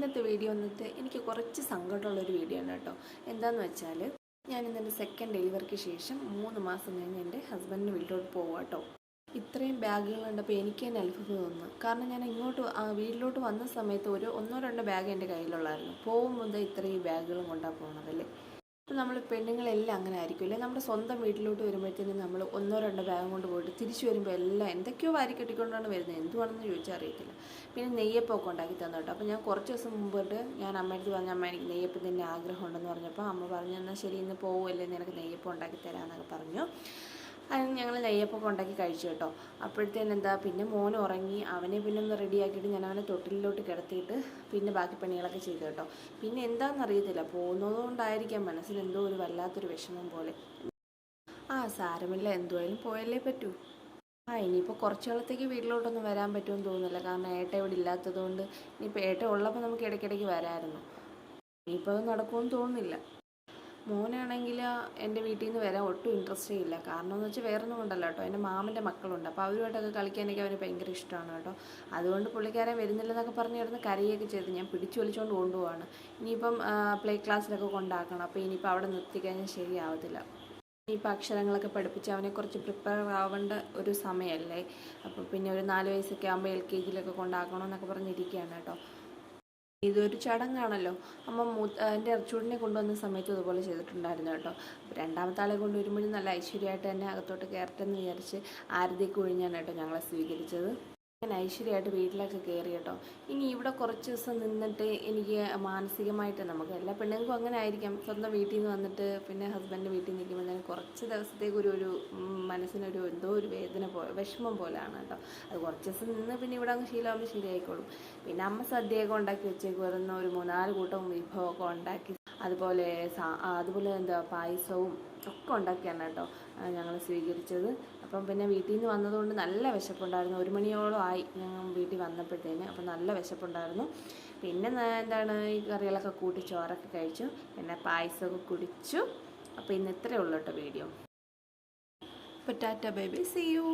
ഇന്നത്തെ വീഡിയോ വന്നിട്ട് എനിക്ക് കുറച്ച് സങ്കടമുള്ളൊരു വീഡിയോ ആണ് കേട്ടോ. എന്താണെന്ന് വെച്ചാൽ ഞാൻ ഇന്നലെ സെക്കൻഡ് ഡെലിവറിക്ക് ശേഷം 3 മാസം കഴിഞ്ഞ് എൻ്റെ ഹസ്ബൻഡിൻ്റെ വീട്ടിലോട്ട് പോകുക കേട്ടോ. ഇത്രയും ബാഗുകൾ കണ്ടപ്പോൾ എനിക്ക് തന്നെ അത്ഭുതം തോന്നുന്നു. കാരണം ഞാൻ ഇങ്ങോട്ട് വീട്ടിലോട്ട് വന്ന സമയത്ത് ഒന്നോ രണ്ടോ ബാഗ് എൻ്റെ കയ്യിലുള്ളായിരുന്നു. പോകുമ്പോൾ ഇത്രയും ബാഗുകളും കൊണ്ടാണ് പോകുന്നതല്ലേ. അപ്പോൾ നമ്മൾ പെണ്ണുങ്ങളെല്ലാം അങ്ങനെ ആയിരിക്കുമല്ലേ. നമ്മുടെ സ്വന്തം വീട്ടിലോട്ട് വരുമ്പോഴത്തേനും നമ്മൾ ഒന്നോ രണ്ടോ ബാഗ് കൊണ്ട് പോയിട്ട് തിരിച്ചു വരുമ്പോൾ എല്ലാം എന്തൊക്കെയോ വാരി കെട്ടിക്കൊണ്ടാണ് വരുന്നത്. എന്തുവാണെന്ന് ചോദിച്ചാൽ അറിയത്തില്ല. പിന്നെ നെയ്യപ്പമൊക്കെ ഉണ്ടാക്കി തന്നു കേട്ടോ. അപ്പോൾ ഞാൻ കുറച്ച് ദിവസം മുമ്പോട്ട് ഞാൻ അമ്മയടുത്ത് പറഞ്ഞ അമ്മ എനിക്ക് നെയ്യപ്പത്തിൻ്റെ ആഗ്രഹം ഉണ്ടെന്ന് പറഞ്ഞപ്പോൾ അമ്മ പറഞ്ഞു എന്നാൽ ശരി ഇന്ന് പോകുമല്ലേ നിനക്ക് നെയ്യപ്പം ഉണ്ടാക്കി തരാമെന്നൊക്കെ പറഞ്ഞു. അതിന് ഞങ്ങൾ നെയ്യപ്പൊക്കെ ഉണ്ടാക്കി കഴിച്ചു കേട്ടോ. അപ്പോഴത്തേനും പിന്നെ മോൻ ഉറങ്ങി. അവനെ പിന്നെ ഒന്ന് റെഡിയാക്കിയിട്ട് ഞാൻ അവനെ തൊട്ടിലോട്ട് കിടത്തിയിട്ട് പിന്നെ ബാക്കി പണികളൊക്കെ ചെയ്തു കേട്ടോ. പിന്നെ എന്താണെന്നറിയത്തില്ല, പോകുന്നതുകൊണ്ടായിരിക്കാം മനസ്സിന് എന്തോ ഒരു വല്ലാത്തൊരു വിഷമം പോലെ. സാരമില്ല, എന്തുവായാലും പോയല്ലേ പറ്റൂ. ഇനിയിപ്പോൾ കുറച്ച് കാലത്തേക്ക് വീട്ടിലോട്ടൊന്നും വരാൻ പറ്റുമെന്ന് തോന്നുന്നില്ല. കാരണം ഏട്ട ഇവിടെ ഇല്ലാത്തതുകൊണ്ട് ഇനിയിപ്പോൾ ഏട്ട ഉള്ളപ്പോൾ നമുക്ക് ഇടയ്ക്കിടയ്ക്ക് വരാമായിരുന്നു. ഇനിയിപ്പോൾ അത് നടക്കുമെന്ന് തോന്നുന്നില്ല. മോനാണെങ്കിൽ എൻ്റെ വീട്ടിൽ നിന്ന് വരാൻ ഒട്ടും ഇൻട്രസ്റ്റേ ഇല്ല. കാരണം എന്ന് വെച്ചാൽ വേറൊന്നും കൊണ്ടല്ല കേട്ടോ, എൻ്റെ മാമൻ്റെ മക്കളുണ്ട്. അപ്പോൾ അവരുമായിട്ടൊക്കെ കളിക്കാനൊക്കെ അവന് ഭയങ്കര ഇഷ്ടമാണ് കേട്ടോ. അതുകൊണ്ട് പുള്ളിക്കാരൻ വരുന്നില്ലെന്നൊക്കെ പറഞ്ഞ് കിടന്ന് കരയൊക്കെ ചെയ്ത് ഞാൻ പിടിച്ചു വലിച്ചുകൊണ്ട് കൊണ്ടുപോവാണ്. ഇനിയിപ്പം പ്ലേ ക്ലാസ്സിലൊക്കെ കൊണ്ടാക്കണം. അപ്പോൾ ഇനിയിപ്പോൾ അവിടെ നിർത്തിക്കഴിഞ്ഞാൽ ശരിയാവത്തില്ല. ഇനിയിപ്പോൾ അക്ഷരങ്ങളൊക്കെ പഠിപ്പിച്ച് അവനെ കുറച്ച് പ്രിപ്പയർ ആവേണ്ട ഒരു സമയമല്ലേ. അപ്പോൾ പിന്നെ ഒരു 4 വയസ്സൊക്കെ ആകുമ്പോൾ LKG കൊണ്ടാക്കണമെന്നൊക്കെ പറഞ്ഞിരിക്കുകയാണ് കേട്ടോ. ഇതൊരു ചടങ്ങാണല്ലോ. അമ്മ എൻ്റെ ഇറച്ചൂടിനെ കൊണ്ടുവന്ന സമയത്ത് ഇതുപോലെ ചെയ്തിട്ടുണ്ടായിരുന്നു കേട്ടോ. അപ്പോൾ രണ്ടാമത്തെ ആളെ കൊണ്ടുവരുമ്പോഴും നല്ല ഐശ്വര്യമായിട്ട് തന്നെ അകത്തോട്ട് കയറട്ടെന്ന് വിചാരിച്ച് ആരതിക്ക് ഒഴിഞ്ഞാണ് കേട്ടോ ഞങ്ങളെ സ്വീകരിച്ചത്. ഞാൻ ഐശ്വര്യമായിട്ട് വീട്ടിലൊക്കെ കയറി കേട്ടോ. ഇനി ഇവിടെ കുറച്ച് ദിവസം നിന്നിട്ട് എനിക്ക് മാനസികമായിട്ട്, നമുക്ക് എല്ലാ പെണ്ണുങ്ങൾക്കും അങ്ങനെ ആയിരിക്കാം, സ്വന്തം വീട്ടിൽ നിന്ന് വന്നിട്ട് പിന്നെ ഹസ്ബൻഡിൻ്റെ വീട്ടിൽ നിൽക്കുമ്പോൾ തന്നെ കുറച്ച് ദിവസത്തേക്ക് ഒരു മനസ്സിനൊരു എന്തോ ഒരു വിഷമം പോലെയാണ് കേട്ടോ. അത് കുറച്ച് ദിവസം നിന്ന് പിന്നെ ഇവിടെ അങ്ങ് ശീലമാകുമ്പോൾ ശരിയായിക്കോളും. പിന്നെ അമ്മ സദ്യയൊക്കെ ഉണ്ടാക്കി വെച്ചേക്ക് വരുന്ന ഒരു 3-4 കൂട്ടം വിഭവമൊക്കെ ഉണ്ടാക്കി, അതുപോലെ പായസവും ഒക്കെ ഉണ്ടാക്കിയാണ് കേട്ടോ ഞങ്ങൾ സ്വീകരിച്ചത്. അപ്പം പിന്നെ വീട്ടിൽ നിന്ന് വന്നതുകൊണ്ട് നല്ല വിശപ്പുണ്ടായിരുന്നു. 1 മണിയോളം ആയി ഞങ്ങൾ വീട്ടിൽ വന്നപ്പോഴത്തേന്. അപ്പം നല്ല വിശപ്പുണ്ടായിരുന്നു. പിന്നെ ഈ കറികളൊക്കെ കൂട്ടി ചോറൊക്കെ കഴിച്ചു, പിന്നെ പായസമൊക്കെ കുടിച്ചു. അപ്പോൾ ഇന്ന് ഇത്രയേ ഉള്ളൂ കേട്ടോ വീഡിയോ. അപ്പോൾ tata bye bye, see U.